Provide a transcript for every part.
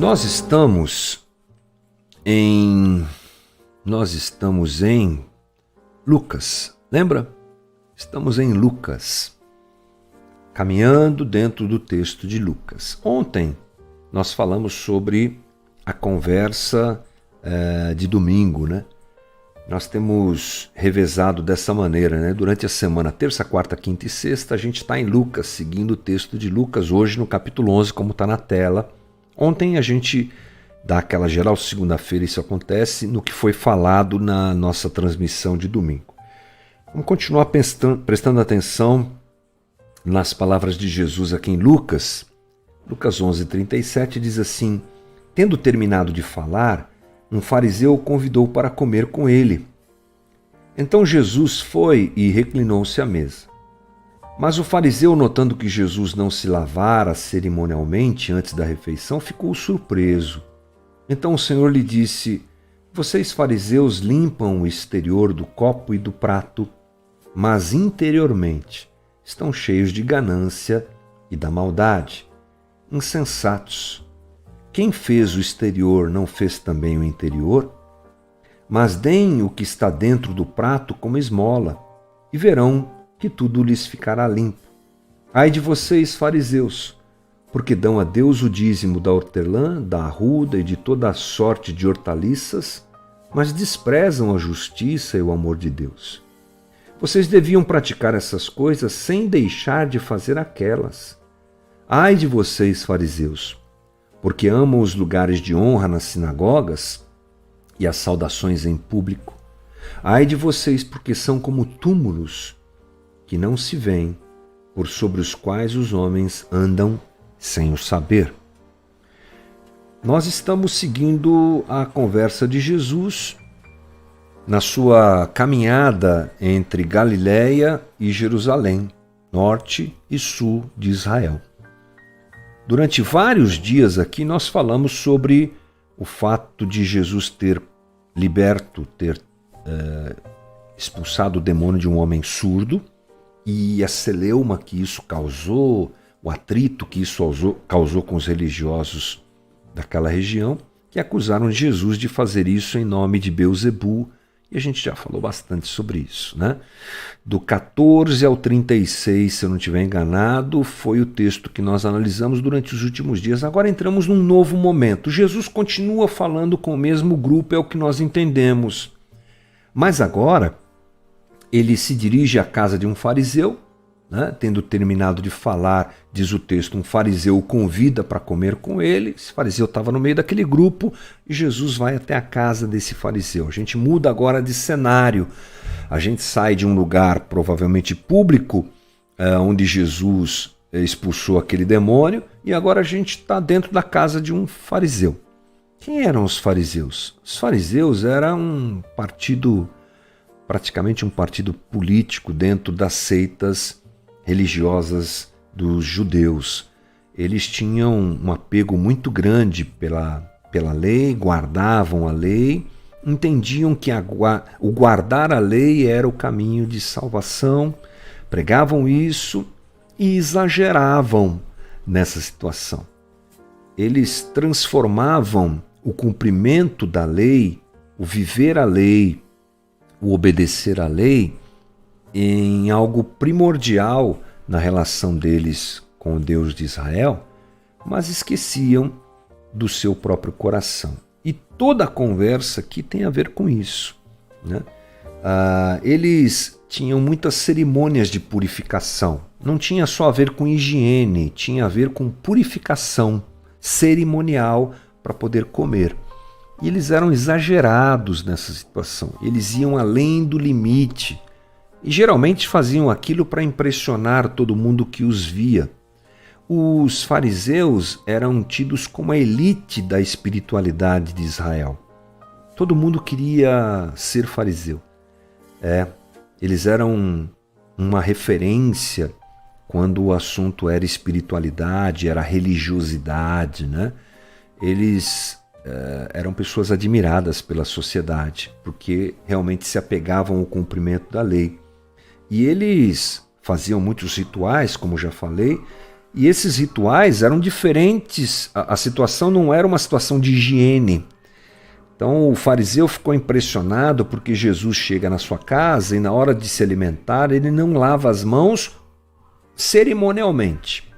Nós estamos em Lucas, lembra? Estamos em Lucas, caminhando dentro do texto de Lucas. Ontem nós falamos sobre a conversa de domingo, né? Nós temos revezado dessa maneira, né? Durante a semana, terça, quarta, quinta e sexta, a gente está em Lucas, seguindo o texto de Lucas, hoje no capítulo 11, como está na tela. Ontem a gente dá aquela geral, segunda-feira isso acontece, no que foi falado na nossa transmissão de domingo. Vamos continuar prestando atenção nas palavras de Jesus aqui em Lucas. Lucas 11:37 diz assim: tendo terminado de falar, um fariseu o convidou para comer com ele. Então Jesus foi e reclinou-se à mesa. Mas o fariseu, notando que Jesus não se lavara cerimonialmente antes da refeição, ficou surpreso. Então o Senhor lhe disse: vocês fariseus limpam o exterior do copo e do prato, mas interiormente estão cheios de ganância e da maldade. Insensatos! Quem fez o exterior não fez também o interior? Mas deem o que está dentro do prato como esmola, e verão que tudo lhes ficará limpo. Ai de vocês, fariseus, porque dão a Deus o dízimo da hortelã, da arruda e de toda a sorte de hortaliças, mas desprezam a justiça e o amor de Deus. Vocês deviam praticar essas coisas sem deixar de fazer aquelas. Ai de vocês, fariseus, porque amam os lugares de honra nas sinagogas e as saudações em público. Ai de vocês, porque são como túmulos que não se veem, por sobre os quais os homens andam sem o saber. Nós estamos seguindo a conversa de Jesus na sua caminhada entre Galiléia e Jerusalém, norte e sul de Israel. Durante vários dias aqui nós falamos sobre o fato de Jesus ter expulsado o demônio de um homem surdo e a celeuma que isso causou, o atrito que isso causou com os religiosos daquela região, que acusaram Jesus de fazer isso em nome de Beelzebu, e a gente já falou bastante sobre isso, né? Do 14 ao 36, se eu não estiver enganado, foi o texto que nós analisamos durante os últimos dias. Agora entramos num novo momento. Jesus continua falando com o mesmo grupo, é o que nós entendemos. Mas agora ele se dirige à casa de um fariseu, né? Tendo terminado de falar, diz o texto, um fariseu o convida para comer com ele. Esse fariseu estava no meio daquele grupo e Jesus vai até a casa desse fariseu. A gente muda agora de cenário. A gente sai de um lugar provavelmente público, onde Jesus expulsou aquele demônio, e agora a gente está dentro da casa de um fariseu. Quem eram os fariseus? Os fariseus eram praticamente um partido político dentro das seitas religiosas dos judeus. Eles tinham um apego muito grande pela lei, guardavam a lei, entendiam que o guardar a lei era o caminho de salvação, pregavam isso e exageravam nessa situação. Eles transformavam o cumprimento da lei, o viver a lei, o obedecer à lei, em algo primordial na relação deles com o Deus de Israel, mas esqueciam do seu próprio coração. E toda a conversa aqui tem a ver com isso, né? Eles tinham muitas cerimônias de purificação. Não tinha só a ver com higiene, tinha a ver com purificação cerimonial para poder comer. E eles eram exagerados nessa situação. Eles iam além do limite. E geralmente faziam aquilo para impressionar todo mundo que os via. Os fariseus eram tidos como a elite da espiritualidade de Israel. Todo mundo queria ser fariseu. Eles eram uma referência quando o assunto era espiritualidade, era religiosidade, né? Eles eram pessoas admiradas pela sociedade, porque realmente se apegavam ao cumprimento da lei. E eles faziam muitos rituais, como já falei, E esses rituais eram diferentes, a situação não era uma situação de higiene. Então o fariseu ficou impressionado porque Jesus chega na sua casa e na hora de se alimentar ele não lava as mãos cerimonialmente.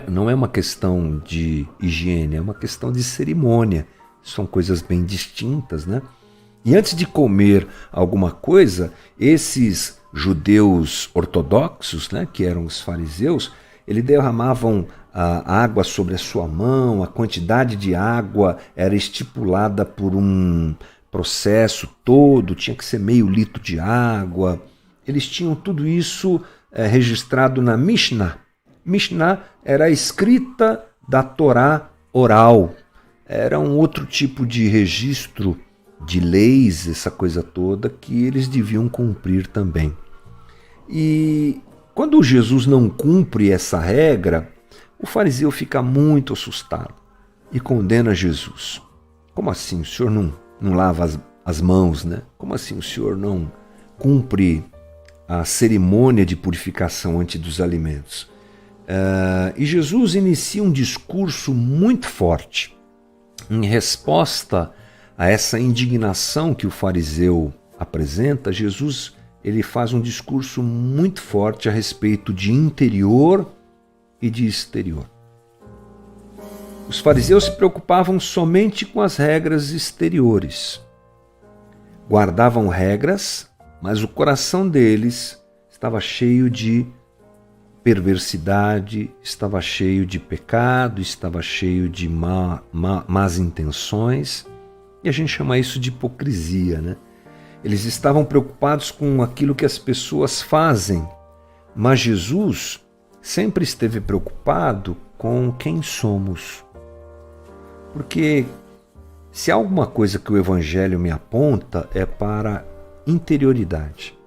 Não é uma questão de higiene, é uma questão de cerimônia. São coisas bem distintas, né? E antes de comer alguma coisa, esses judeus ortodoxos, né, que eram os fariseus, eles derramavam a água sobre a sua mão, a quantidade de água era estipulada por um processo todo, tinha que ser meio litro de água. Eles tinham tudo isso registrado na Mishnah. Mishnah era a escrita da Torá oral. Era um outro tipo de registro de leis, essa coisa toda, que eles deviam cumprir também. E quando Jesus não cumpre essa regra, o fariseu fica muito assustado e condena Jesus. Como assim? O senhor não lava as mãos, né? Como assim o senhor não cumpre a cerimônia de purificação antes dos alimentos? E Jesus inicia um discurso muito forte em resposta a essa indignação que o fariseu apresenta. Jesus ele faz um discurso muito forte a respeito de interior e de exterior. Os fariseus se preocupavam somente com as regras exteriores. Guardavam regras, mas o coração deles estava cheio de perversidade, estava cheio de pecado, estava cheio de más intenções. E a gente chama isso de hipocrisia, né? Eles estavam preocupados com aquilo que as pessoas fazem, mas Jesus sempre esteve preocupado com quem somos. Porque se há alguma coisa que o Evangelho me aponta é para interioridade,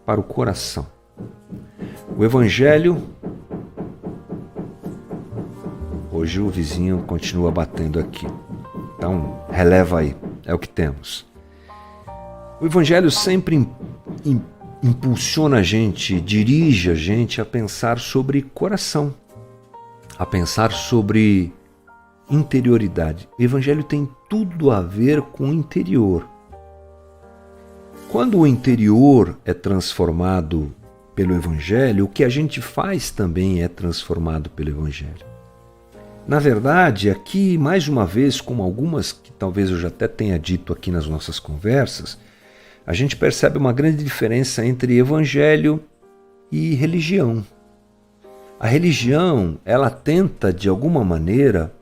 para o coração. O Evangelho... Hoje o vizinho continua batendo aqui. Então, releva aí, é o que temos. O Evangelho sempre impulsiona a gente, dirige a gente a pensar sobre coração, a pensar sobre interioridade. O Evangelho tem tudo a ver com o interior. Quando o interior é transformado pelo Evangelho, o que a gente faz também é transformado pelo Evangelho. Na verdade, aqui, mais uma vez, como algumas que talvez eu já até tenha dito aqui nas nossas conversas, a gente percebe uma grande diferença entre Evangelho e religião. A religião, ela tenta, de alguma maneira,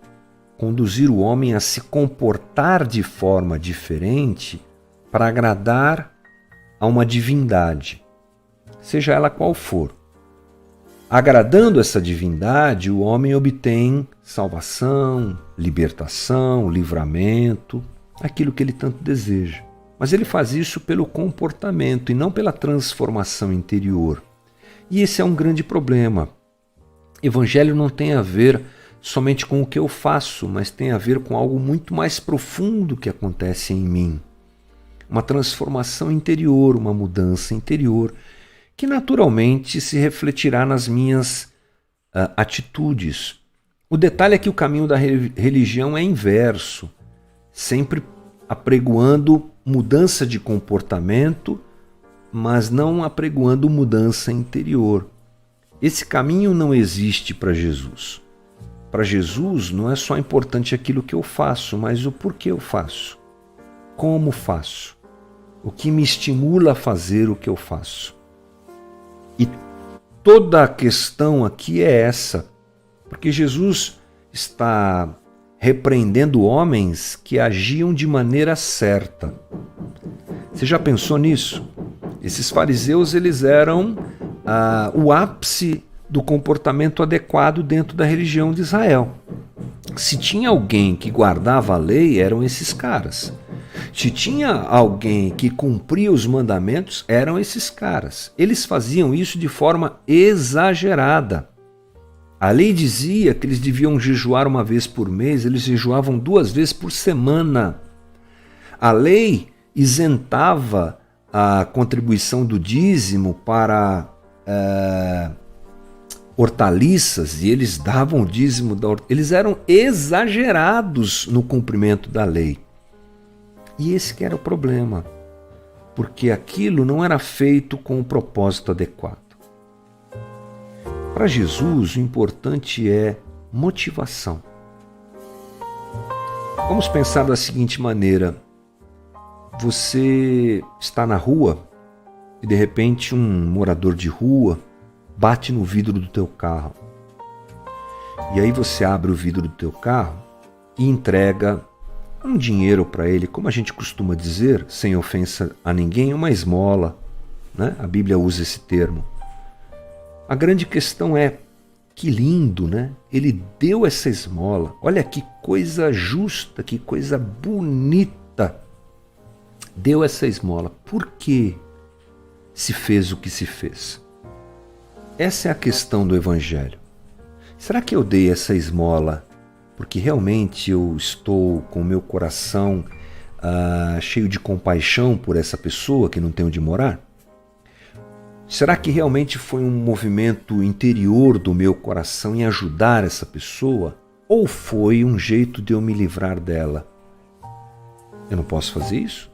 conduzir o homem a se comportar de forma diferente para agradar a uma divindade, seja ela qual for. Agradando essa divindade, o homem obtém salvação, libertação, livramento, aquilo que ele tanto deseja. Mas ele faz isso pelo comportamento e não pela transformação interior. E esse é um grande problema. Evangelho não tem a ver somente com o que eu faço, mas tem a ver com algo muito mais profundo que acontece em mim. Uma transformação interior, uma mudança interior, que naturalmente se refletirá nas minhas atitudes. O detalhe é que o caminho da religião é inverso, sempre apregoando mudança de comportamento, mas não apregoando mudança interior. Esse caminho não existe para Jesus. Para Jesus não é só importante aquilo que eu faço, mas o porquê eu faço, como faço, o que me estimula a fazer o que eu faço. E toda a questão aqui é essa, porque Jesus está repreendendo homens que agiam de maneira certa. Você já pensou nisso? Esses fariseus, eles eram o ápice do comportamento adequado dentro da religião de Israel. Se tinha alguém que guardava a lei, eram esses caras. Se tinha alguém que cumpria os mandamentos, eram esses caras. Eles faziam isso de forma exagerada. A lei dizia que eles deviam jejuar uma vez por mês, eles jejuavam 2 vezes por semana. A lei isentava a contribuição do dízimo para hortaliças e eles davam o dízimo da hortaliça. Eles eram exagerados no cumprimento da lei. E esse que era o problema, porque aquilo não era feito com o propósito adequado. Para Jesus, o importante é motivação. Vamos pensar da seguinte maneira: você está na rua e de repente um morador de rua bate no vidro do teu carro. E aí você abre o vidro do teu carro e entrega um dinheiro para ele, como a gente costuma dizer, sem ofensa a ninguém, uma esmola, né? A Bíblia usa esse termo. A grande questão é, que lindo, né? Ele deu essa esmola. Olha que coisa justa, que coisa bonita. Deu essa esmola. Por que se fez o que se fez? Essa é a questão do Evangelho. Será que eu dei essa esmola porque realmente eu estou com o meu coração cheio de compaixão por essa pessoa que não tem onde morar? Será que realmente foi um movimento interior do meu coração em ajudar essa pessoa? Ou foi um jeito de eu me livrar dela? Eu não posso fazer isso?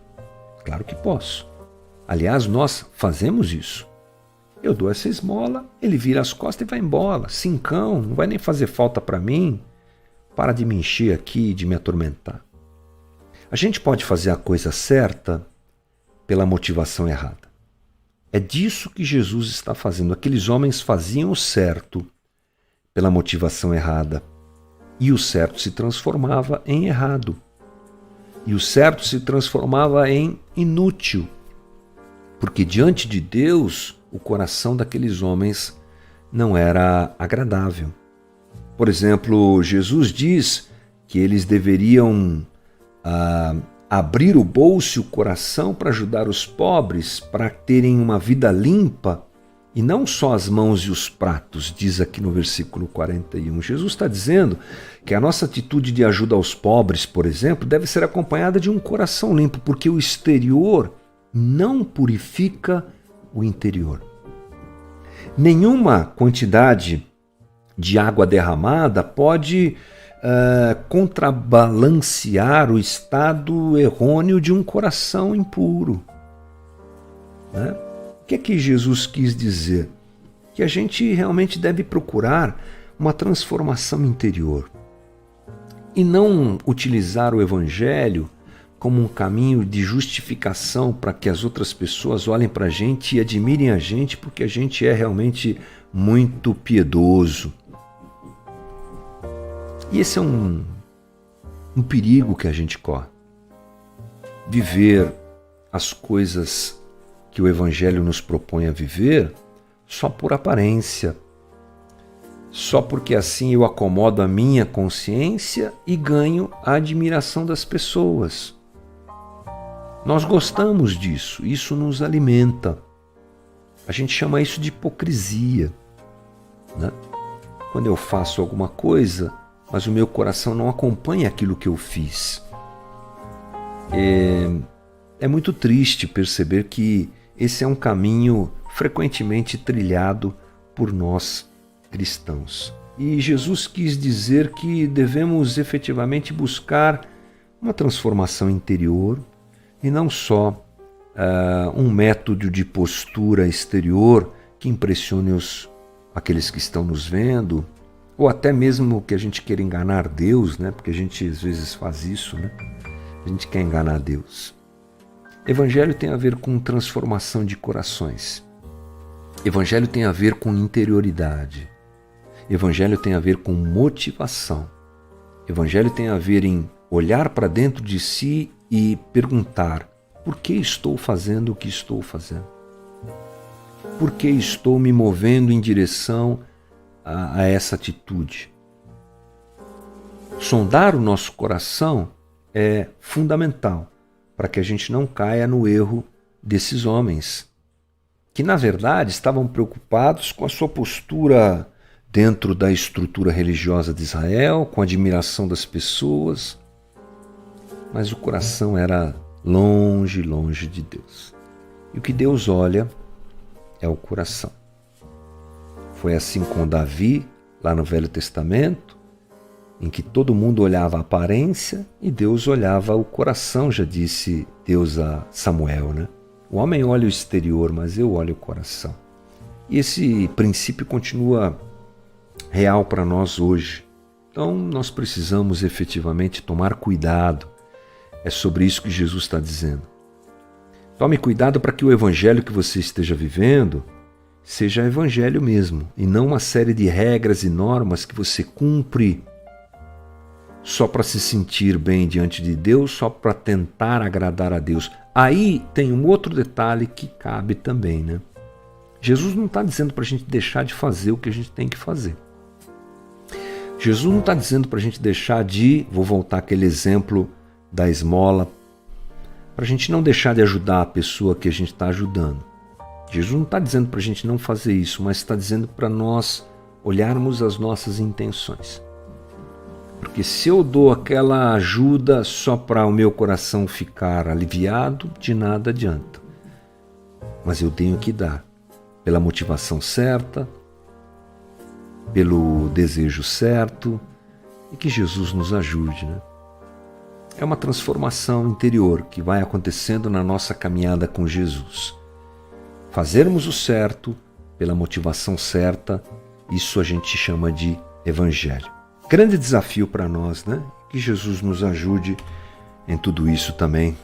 Claro que posso. Aliás, nós fazemos isso. Eu dou essa esmola, ele vira as costas e vai embora. Cincão, não vai nem fazer falta para mim. Para de me encher aqui, de me atormentar. A gente pode fazer a coisa certa pela motivação errada. É disso que Jesus está fazendo. Aqueles homens faziam o certo pela motivação errada. E o certo se transformava em errado. E o certo se transformava em inútil. Porque diante de Deus, o coração daqueles homens não era agradável. Por exemplo, Jesus diz que eles deveriam abrir o bolso e o coração para ajudar os pobres, para terem uma vida limpa, e não só as mãos e os pratos, diz aqui no versículo 41. Jesus está dizendo que a nossa atitude de ajuda aos pobres, por exemplo, deve ser acompanhada de um coração limpo, porque o exterior não purifica o interior. Nenhuma quantidade de água derramada pode contrabalancear o estado errôneo de um coração impuro. Né? O que é que Jesus quis dizer? Que a gente realmente deve procurar uma transformação interior e não utilizar o Evangelho como um caminho de justificação para que as outras pessoas olhem para a gente e admirem a gente porque a gente é realmente muito piedoso. E esse é um perigo que a gente corre. Viver as coisas que o Evangelho nos propõe a viver só por aparência, só porque assim eu acomodo a minha consciência e ganho a admiração das pessoas. Nós gostamos disso, isso nos alimenta. A gente chama isso de hipocrisia, né? Quando eu faço alguma coisa, mas o meu coração não acompanha aquilo que eu fiz. É muito triste perceber que esse é um caminho frequentemente trilhado por nós cristãos. E Jesus quis dizer que devemos efetivamente buscar uma transformação interior e não só um método de postura exterior que impressione aqueles que estão nos vendo, ou até mesmo que a gente queira enganar Deus, né? Porque a gente às vezes faz isso, né? A gente quer enganar Deus. Evangelho tem a ver com transformação de corações. Evangelho tem a ver com interioridade. Evangelho tem a ver com motivação. Evangelho tem a ver em olhar para dentro de si e perguntar: por que estou fazendo o que estou fazendo? Por que estou me movendo em direção a essa atitude? Sondar o nosso coração é fundamental para que a gente não caia no erro desses homens, que na verdade estavam preocupados com a sua postura dentro da estrutura religiosa de Israel, com a admiração das pessoas, mas o coração era longe, longe de Deus. E o que Deus olha é o coração. Foi assim com Davi, lá no Velho Testamento, em que todo mundo olhava a aparência e Deus olhava o coração, já disse Deus a Samuel, né? O homem olha o exterior, mas eu olho o coração. E esse princípio continua real para nós hoje. Então nós precisamos efetivamente tomar cuidado. É sobre isso que Jesus está dizendo. Tome cuidado para que o evangelho que você esteja vivendo seja evangelho mesmo, e não uma série de regras e normas que você cumpre só para se sentir bem diante de Deus, só para tentar agradar a Deus. Aí tem um outro detalhe que cabe também, né? Jesus não está dizendo para a gente deixar de fazer o que a gente tem que fazer. Jesus não está dizendo para a gente deixar de, vou voltar àquele exemplo da esmola, para a gente não deixar de ajudar a pessoa que a gente está ajudando. Jesus não está dizendo para a gente não fazer isso, mas está dizendo para nós olharmos as nossas intenções. Porque se eu dou aquela ajuda só para o meu coração ficar aliviado, de nada adianta. Mas eu tenho que dar pela motivação certa, pelo desejo certo, e que Jesus nos ajude, né? É uma transformação interior que vai acontecendo na nossa caminhada com Jesus. Fazermos o certo pela motivação certa, isso a gente chama de evangelho. Grande desafio para nós, né? Que Jesus nos ajude em tudo isso também.